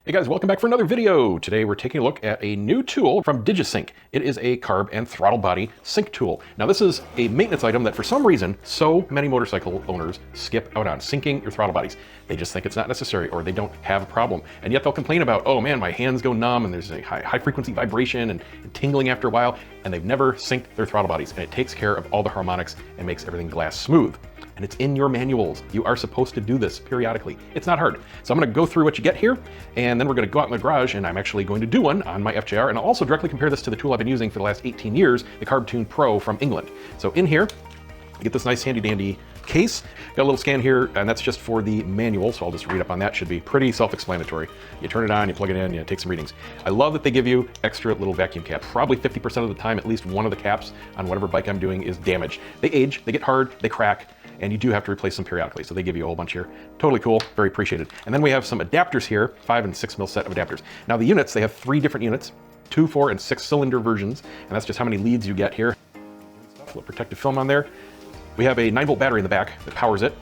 Hey guys, welcome back for another video. Today we're taking a look at a new tool from DigiSync. It is a carb and throttle body sync tool. Now this is a maintenance item that for some reason so many motorcycle owners skip out on, syncing your throttle bodies. They just think it's not necessary or they don't have a problem. And yet they'll complain about, oh man, my hands go numb and there's a high frequency vibration and tingling after a while, and they've never synced their throttle bodies. And it takes care of all the harmonics and makes everything glass smooth. And it's in your manuals. You are supposed to do this periodically. It's not hard. So I'm gonna go through what you get here, and then we're gonna go out in the garage, and I'm actually going to do one on my FJR, and I'll also directly compare this to the tool I've been using for the last 18 years, the CarbTune Pro from England. So in here, you get this nice handy dandy case. Got a little scan here, and that's just for the manual, so I'll just read up on that. Should be pretty self-explanatory. You turn it on, you plug it in, you take some readings. I love that they give you extra little vacuum caps. Probably 50% of the time, at least one of the caps on whatever bike I'm doing is damaged. They age, they get hard, they crack, and you do have to replace them periodically. So they give you a whole bunch here. Totally cool, very appreciated. And then we have some adapters here, 5 and 6 mil set of adapters. Now the units, they have 3 different units, 2, 4, and 6 cylinder versions, and that's just how many leads you get here. A little protective film on there. We have a 9-volt battery in the back that powers it.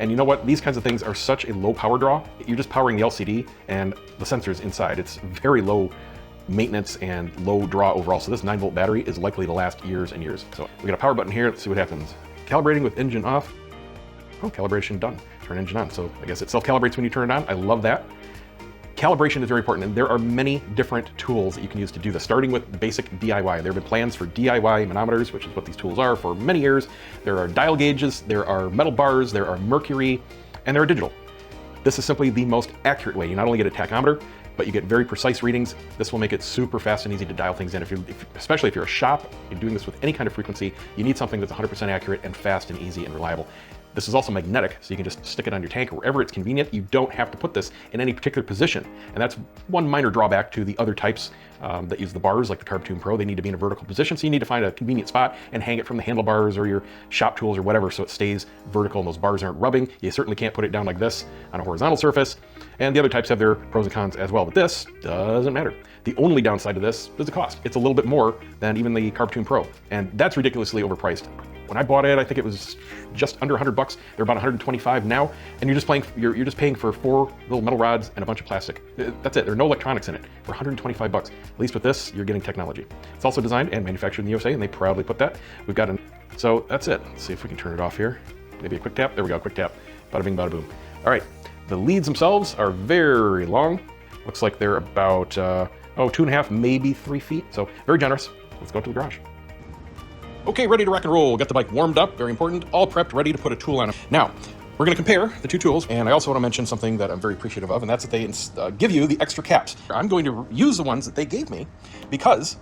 And you know what? These kinds of things are such a low power draw. You're just powering the LCD and the sensors inside. It's very low maintenance and low draw overall. So this 9-volt battery is likely to last years and years. So we got a power button here. Let's see what happens. Calibrating with engine off. Oh, calibration done. Turn engine on. So I guess it self-calibrates when you turn it on. I love that. Calibration is very important, and there are many different tools that you can use to do this, starting with basic DIY. There have been plans for DIY manometers, which is what these tools are, for many years. There are dial gauges, there are metal bars, there are mercury, and there are digital. This is simply the most accurate way. You not only get a tachometer, but you get very precise readings. This will make it super fast and easy to dial things in. Especially if you're a shop, you're doing this with any kind of frequency, you need something that's 100% accurate and fast and easy and reliable. This is also magnetic, so you can just stick it on your tank or wherever it's convenient. You don't have to put this in any particular position. And that's one minor drawback to the other types that use the bars, like the CarbTune Pro. They need to be in a vertical position, so you need to find a convenient spot and hang it from the handlebars or your shop tools or whatever, so it stays vertical and those bars aren't rubbing. You certainly can't put it down like this on a horizontal surface. And the other types have their pros and cons as well, but this doesn't matter. The only downside to this is the cost. It's a little bit more than even the CarbTune Pro, and that's ridiculously overpriced. When I bought it, I think it was just under 100 bucks. They're about 125 now, and you're just paying for 4 little metal rods and a bunch of plastic. That's it. There are no electronics in it. For 125 bucks. At least with this, you're getting technology. It's also designed and manufactured in the USA, and they proudly put that. We've got so that's it. Let's see if we can turn it off here. Maybe a quick tap. There we go. Quick tap. Bada bing, bada boom. All right. The leads themselves are very long. Looks like they're about 2.5, maybe 3 feet. So very generous. Let's go to the garage. Okay, ready to rock and roll. Got the bike warmed up, very important. All prepped, ready to put a tool on it. Now, we're gonna compare the two tools, and I also wanna mention something that I'm very appreciative of, and that's that they give you the extra caps. I'm going to use the ones that they gave me because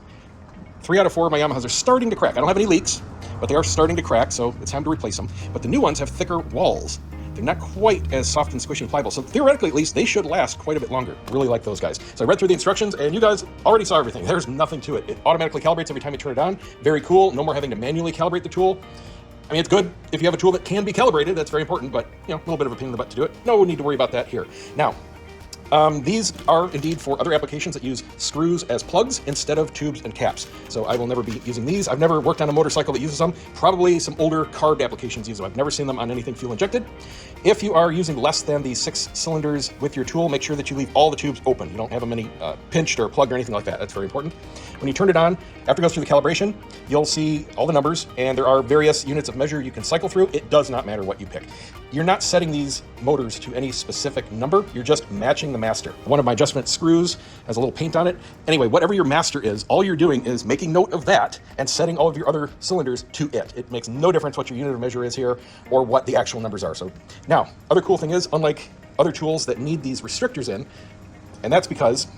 3 out of 4 of my Yamahas are starting to crack. I don't have any leaks, but they are starting to crack, so it's time to replace them. But the new ones have thicker walls. They're not quite as soft and squishy and pliable, so theoretically at least, they should last quite a bit longer. Really like those guys. So I read through the instructions, and you guys already saw everything. There's nothing to it. It automatically calibrates every time you turn it on. Very cool. No more having to manually calibrate the tool. I mean, it's good if you have a tool that can be calibrated. That's very important, but a little bit of a pain in the butt to do it. No need to worry about that here. Now, these are indeed for other applications that use screws as plugs instead of tubes and caps. So I will never be using these. I've never worked on a motorcycle that uses them. Probably some older carb applications use them. I've never seen them on anything fuel injected. If you are using less than the 6 cylinders with your tool, make sure that you leave all the tubes open. You don't have them any pinched or plugged or anything like that. That's very important. When you turn it on, after it goes through the calibration, you'll see all the numbers, and there are various units of measure you can cycle through. It does not matter what you pick. You're not setting these motors to any specific number. You're just matching the master. One of my adjustment screws has a little paint on it. Anyway, whatever your master is, all you're doing is making note of that and setting all of your other cylinders to it. It makes no difference what your unit of measure is here or what the actual numbers are. So now, other cool thing is, unlike other tools that need these restrictors in, and that's because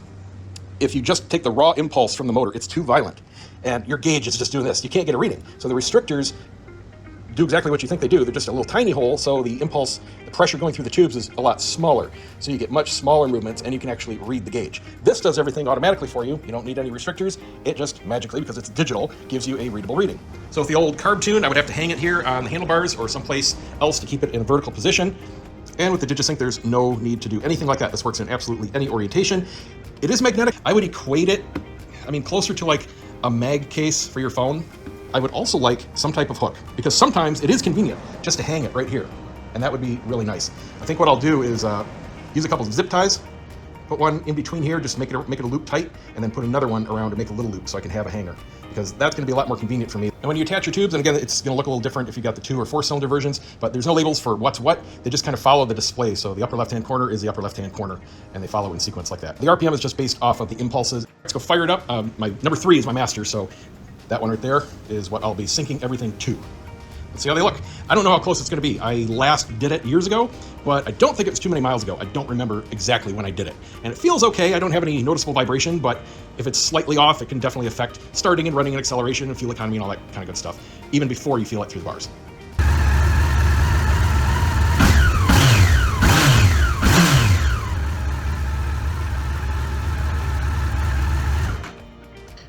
if you just take the raw impulse from the motor, it's too violent, and your gauge is just doing this. You can't get a reading. So the restrictors do exactly what you think they do. They're just a little tiny hole, so the impulse, the pressure going through the tubes is a lot smaller. So you get much smaller movements, and you can actually read the gauge. This does everything automatically for you. You don't need any restrictors. It just magically, because it's digital, gives you a readable reading. So with the old CarbTune, I would have to hang it here on the handlebars or someplace else to keep it in a vertical position. And with the DigiSync, there's no need to do anything like that. This works in absolutely any orientation. It is magnetic. I would equate it, closer to like a mag case for your phone. I would also like some type of hook, because sometimes it is convenient just to hang it right here, and that would be really nice. I think what I'll do is use a couple of zip ties put one in between here, just make it a loop tight, and then put another one around to make a little loop so I can have a hanger, because that's going to be a lot more convenient for me. And when you attach your tubes, and again, it's going to look a little different if you got the 2 or 4 cylinder versions, but there's no labels for what's what. They just kind of follow the display. So the upper left-hand corner is the upper left-hand corner, and they follow in sequence like that. The RPM is just based off of the impulses. Let's go fire it up. My number 3 is my master, so that one right there is what I'll be syncing everything to. Let's see how they look. I don't know how close it's going to be. I last did it years ago, but I don't think it was too many miles ago. I don't remember exactly when I did it. And it feels okay. I don't have any noticeable vibration, but if it's slightly off, it can definitely affect starting and running and acceleration and fuel economy and all that kind of good stuff, even before you feel it through the bars.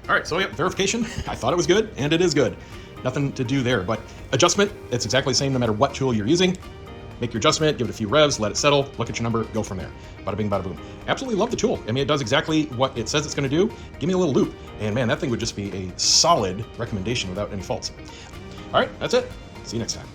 All right, so yeah, verification. I thought it was good, and it is good. Nothing to do there, but adjustment, it's exactly the same no matter what tool you're using. Make your adjustment, give it a few revs, let it settle, look at your number, go from there. Bada bing, bada boom. Absolutely love the tool. I mean, it does exactly what it says it's gonna do. Give me a little loop, and man, that thing would just be a solid recommendation without any faults. All right, that's it. See you next time.